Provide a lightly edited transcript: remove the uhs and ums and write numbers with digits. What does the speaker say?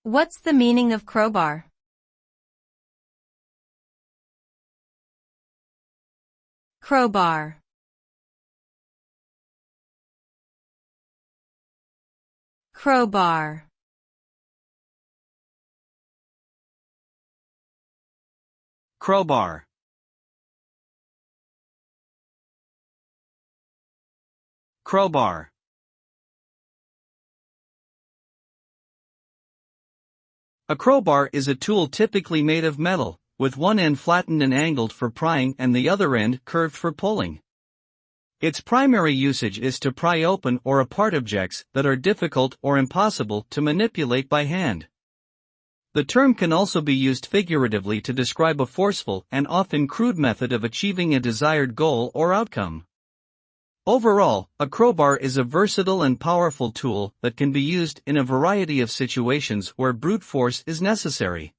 What's the meaning of crowbar? Crowbar. Crowbar. Crowbar. Crowbar. A crowbar is a tool typically made of metal, with one end flattened and angled for prying and the other end curved for pulling. Its primary usage is to pry open or apart objects that are difficult or impossible to manipulate by hand. The term can also be used figuratively to describe a forceful and often crude method of achieving a desired goal or outcome. Overall, a crowbar is a versatile and powerful tool that can be used in a variety of situations where brute force is necessary.